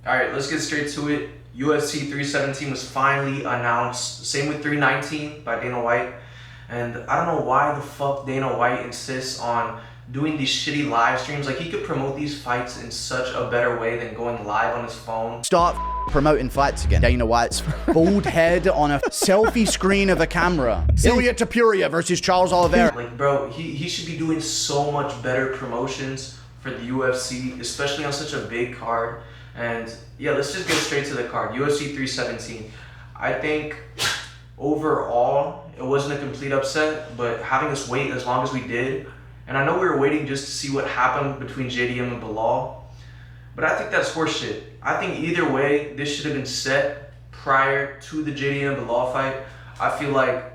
Alright, let's get straight to it. UFC 317 was finally announced. Same with 319 by Dana White. And I don't know why the fuck Dana White insists on doing these shitty live streams. Like, he could promote these fights in such a better way than going live on his phone. Start promoting fights again. Dana White's bald head on a selfie screen of a camera. Ilya Topuria versus Charles Oliveira. Like, bro, he should be doing so much better promotions for the UFC, especially on such a big card. And yeah, let's just get straight to the card. UFC 317. I think overall, it wasn't a complete upset, but having us wait as long as we did, and I know we were waiting just to see what happened between JDM and Bilal, but I think that's horseshit. I think either way, this should have been set prior to the JDM Bilal fight. I feel like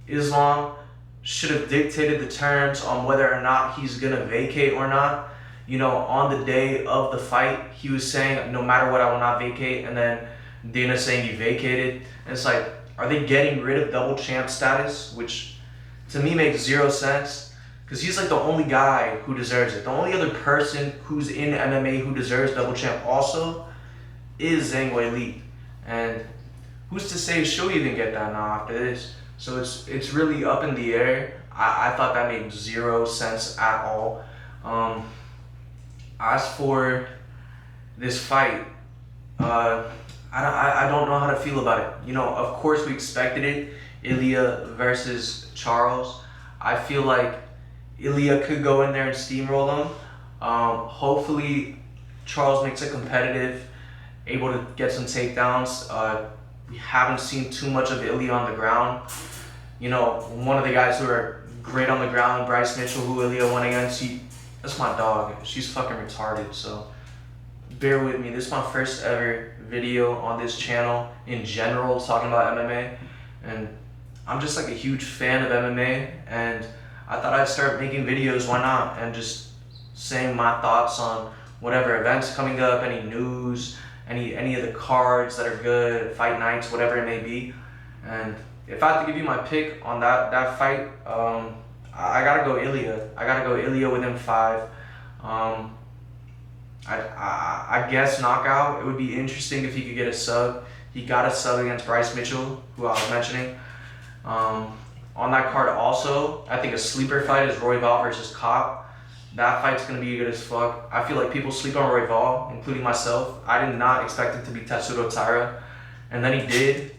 Islam should have dictated the terms on whether or not he's gonna vacate or not. You know, on the day of the fight, he was saying, no matter what, I will not vacate, and then Dana saying he vacated. And it's like, are they getting rid of double champ status? Which to me makes zero sense, because he's like the only guy who deserves it. The only other person who's in MMA who deserves double champ also is Zhang Weili. And who's to say she'll even get that now after this? So it's really up in the air. I thought that made zero sense at all. As for this fight, I don't know how to feel about it. You know, of course we expected it. Ilya versus Charles. I feel like Ilya could go in there and steamroll him. Hopefully Charles makes it competitive, able to get some takedowns. We haven't seen too much of Ilya on the ground. You know, one of the guys who are great on the ground, Bryce Mitchell, who Ilya went against, that's my dog. She's fucking retarded, so bear with me. This is my first ever video on this channel in general talking about MMA, and I'm just like a huge fan of MMA, and I thought I'd start making videos, why not, and just saying my thoughts on whatever events coming up, any news, any of the cards that are good, fight nights, whatever it may be. And if I have to give you my pick on that fight, I gotta go Ilya. I gotta go Ilya within 5. I guess knockout. It would be interesting if he could get a sub. He got a sub against Bryce Mitchell, who I was mentioning. On that card also, I think a sleeper fight is Royval versus Cop. That fight's gonna be good as fuck. I feel like people sleep on Royval, including myself. I did not expect it to be Tetsudo Taira, and then he did.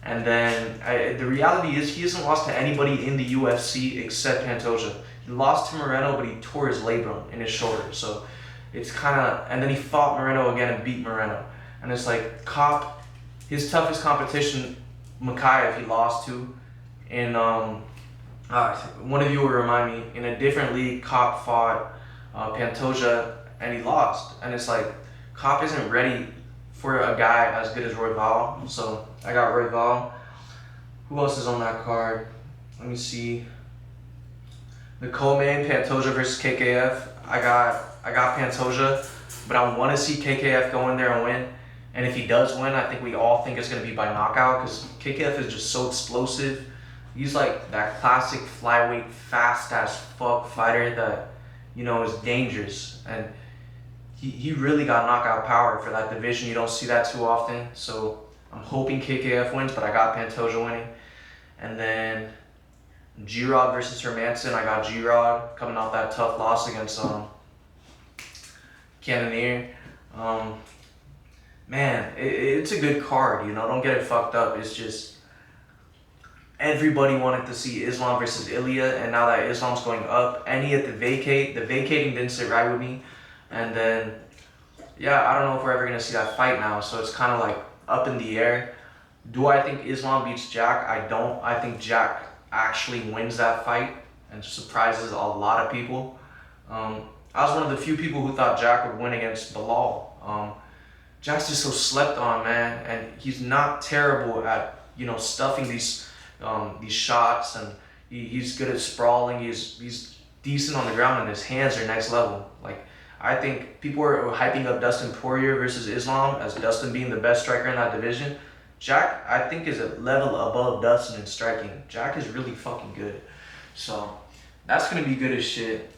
And then the reality is he hasn't lost to anybody in the UFC except Pantoja. He lost to Moreno, but he tore his labrum in his shoulder. So it's kind of, and then he fought Moreno again and beat Moreno. And it's like, Cop, his toughest competition, Makayev, he lost to. In one of you will remind me, in a different league, Cop fought Pantoja and he lost. And it's like, Cop isn't ready for a guy as good as Royval. So I got Royval. Who else is on that card? Let me see. The co-main, Pantoja versus KKF. I got Pantoja, but I want to see KKF go in there and win. And if he does win, I think we all think it's going to be by knockout, because KKF is just so explosive. He's like that classic flyweight, fast as fuck fighter that, you know, is dangerous. And he really got knockout power for that division. You don't see that too often. So I'm hoping KKF wins, but I got Pantoja winning. And then G-Rod versus Hermanson. I got G-Rod coming off that tough loss against Cannonier. Man, it's a good card, you know, don't get it fucked up. It's just everybody wanted to see Islam versus Ilya, and now that Islam's going up, and he had to vacate. The vacating didn't sit right with me. And then, yeah, I don't know if we're ever going to see that fight now, so it's kind of like up in the air. Do I think Islam beats Jack? I don't. I think Jack actually wins that fight and surprises a lot of people. I was one of the few people who thought Jack would win against Bilal. Jack's just so slept on, man, and he's not terrible at, you know, stuffing these shots, and he's good at sprawling. He's decent on the ground, and his hands are next level. Like, I think people are hyping up Dustin Poirier versus Islam as Dustin being the best striker in that division. Jack, I think, is a level above Dustin in striking. Jack is really fucking good. So that's gonna be good as shit.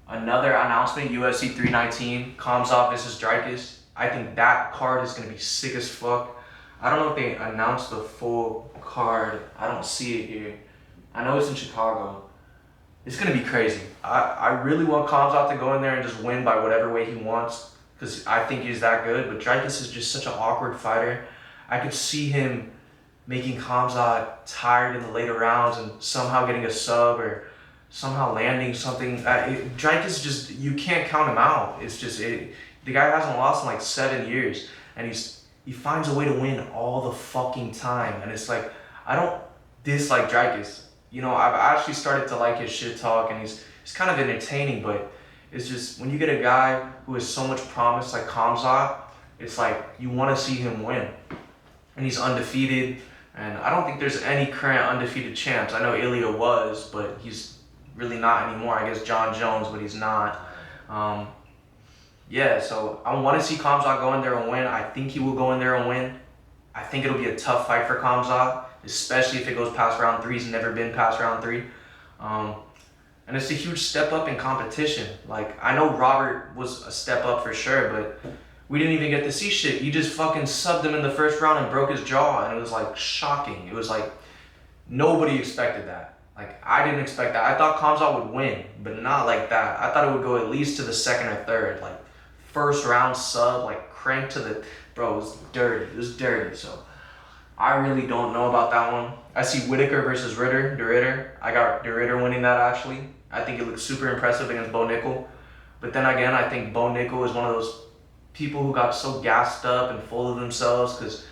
Another announcement, UFC 319, Kamzat versus Dricus. I think that card is gonna be sick as fuck. I don't know if they announced the full card. I don't see it here. I know it's in Chicago. It's gonna be crazy. I really want Khamzat to go in there and just win by whatever way he wants, because I think he's that good. But Dricus is just such an awkward fighter. I could see him making Khamzat tired in the later rounds and somehow getting a sub or somehow landing something. Dricus just, you can't count him out. It's just, the guy hasn't lost in like 7 years, and he finds a way to win all the fucking time. And it's like, I don't dislike Dricus. You know, I've actually started to like his shit talk, and he's kind of entertaining, but it's just, when you get a guy who has so much promise like Khamzat, it's like, you want to see him win. And he's undefeated, and I don't think there's any current undefeated champs. I know Ilya was, but he's really not anymore. I guess John Jones, but he's not. Yeah, so I want to see Khamzat go in there and win. I think he will go in there and win. I think it'll be a tough fight for Khamzat, especially if it goes past round 3. He's never been past round 3. And it's a huge step up in competition. Like, I know Robert was a step up for sure, but we didn't even get to see shit. He just fucking subbed him in the first round and broke his jaw, and it was like shocking. It was like, nobody expected that. Like, I didn't expect that. I thought Khamzat would win, but not like that. I thought it would go at least to the second or third. Like, first round sub, like crank to the, bro, it was dirty. It was dirty, so I really don't know about that one. I see Whitaker versus Ritter, De Ritter. I got De Ritter winning that, actually. I think it looks super impressive against Bo Nickel. But then again, I think Bo Nickel is one of those people who got so gassed up and full of themselves, because,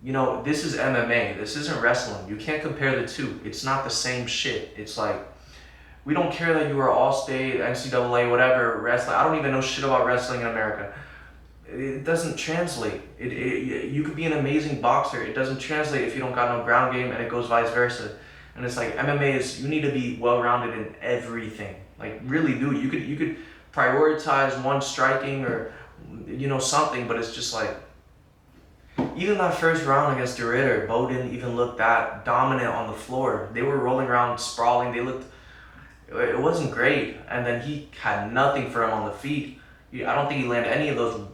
you know, this is MMA. This isn't wrestling. You can't compare the two. It's not the same shit. It's like, we don't care that you are all-state, NCAA, whatever, wrestling. I don't even know shit about wrestling in America. It doesn't translate. You could be an amazing boxer. It doesn't translate if you don't got no ground game, and it goes vice versa. And it's like, MMA is, you need to be well-rounded in everything. Like, really do. You could prioritize one striking or, you know, something, but it's just like, even that first round against De Ritter, Bo didn't even look that dominant on the floor. They were rolling around, sprawling. It wasn't great. And then he had nothing for him on the feet. I don't think he landed any of those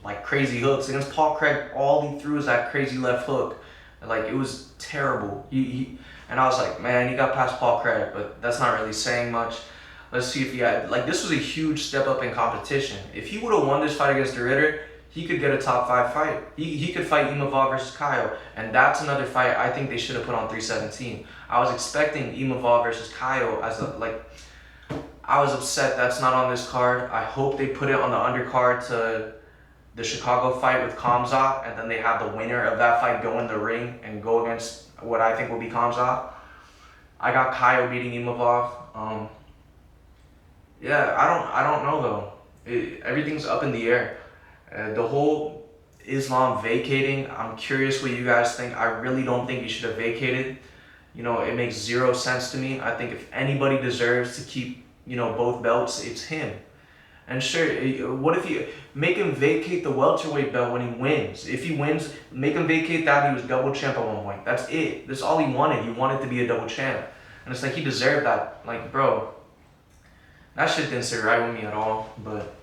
like crazy hooks. Against Paul Craig, all he threw was that crazy left hook. Like, it was terrible. And I was like, man, he got past Paul Craig, but that's not really saying much. Let's see if he had, like, this was a huge step up in competition. If he would have won this fight against De Ritter, he could get a top 5 fight. He could fight Imavov versus Kaio, and that's another fight I think they should have put on 317. I was expecting Imavov versus Kaio as a, like, I was upset that's not on this card. I hope they put it on the undercard to the Chicago fight with Khamzat, and then they have the winner of that fight go in the ring and go against what I think will be Khamzat. I got Kaio beating Imavov. Yeah, I don't know though. Everything's up in the air. The whole Islam vacating, I'm curious what you guys think. I really don't think he should have vacated. You know, it makes 0 sense to me. I think if anybody deserves to keep, you know, both belts, it's him. And sure, what if you make him vacate the welterweight belt when he wins? If he wins, make him vacate that. He was double champ at one point. That's it. That's all he wanted. He wanted to be a double champ. And it's like, he deserved that. Like, bro, that shit didn't sit right with me at all. But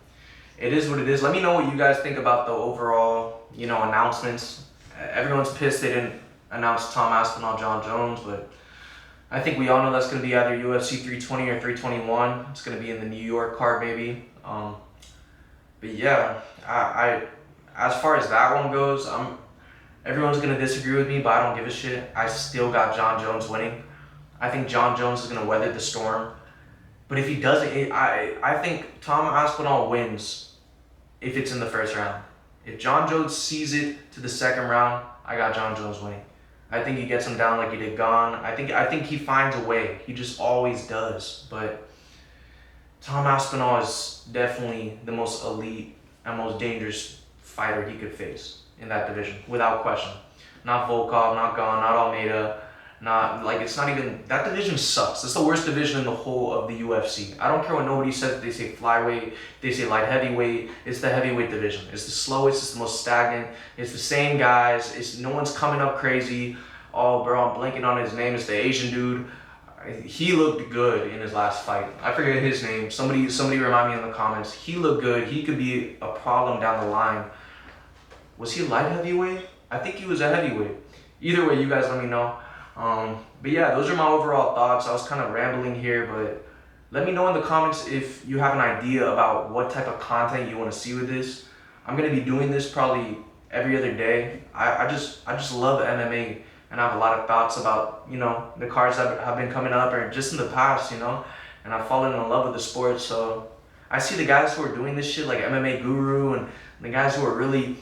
it is what it is. Let me know what you guys think about the overall, you know, announcements. Everyone's pissed they didn't announce Tom Aspinall, John Jones, but I think we all know that's going to be either UFC 320 or 321. It's going to be in the New York card, maybe. But yeah, I as far as that one goes, everyone's going to disagree with me, but I don't give a shit. I still got John Jones winning. I think John Jones is going to weather the storm. But if he doesn't, I think Tom Aspinall wins if it's in the first round. If John Jones sees it to the second round, I got John Jones winning. I think he gets him down like he did Gane. I think he finds a way. He just always does. But Tom Aspinall is definitely the most elite and most dangerous fighter he could face in that division, without question. Not Volkov, not Gane, not Almeida, not, like, it's not even, that division sucks. It's the worst division in the whole of the UFC. I don't care what nobody says. They say flyweight, they say light heavyweight. It's the heavyweight division. It's the slowest, it's the most stagnant. It's the same guys. No one's coming up crazy. Oh, bro, I'm blanking on his name. It's the Asian dude. he looked good in his last fight. I forget his name. Somebody remind me in the comments. He looked good. He could be a problem down the line. Was he light heavyweight? I think he was a heavyweight. Either way, you guys let me know. But yeah, those are my overall thoughts. I was kind of rambling here, but let me know in the comments if you have an idea about what type of content you want to see with this. I'm gonna be doing this probably every other day. I just love MMA, and I have a lot of thoughts about, you know, the cards that have been coming up or just in the past, you know, and I've fallen in love with the sport. So I see the guys who are doing this shit, like MMA Guru, and the guys who are really,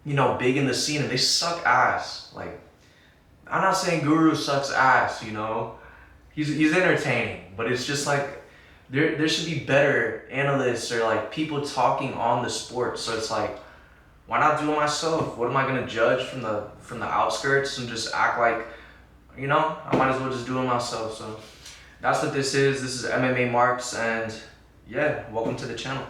you know, big in the scene, and they suck ass. Like, I'm not saying Guru sucks ass, you know, he's entertaining, but it's just like there should be better analysts or like people talking on the sport. So it's like, why not do it myself? What am I gonna judge from the outskirts and just act like, you know? I might as well just do it myself. So that's what this is. This is MMA Marks, and yeah, welcome to the channel.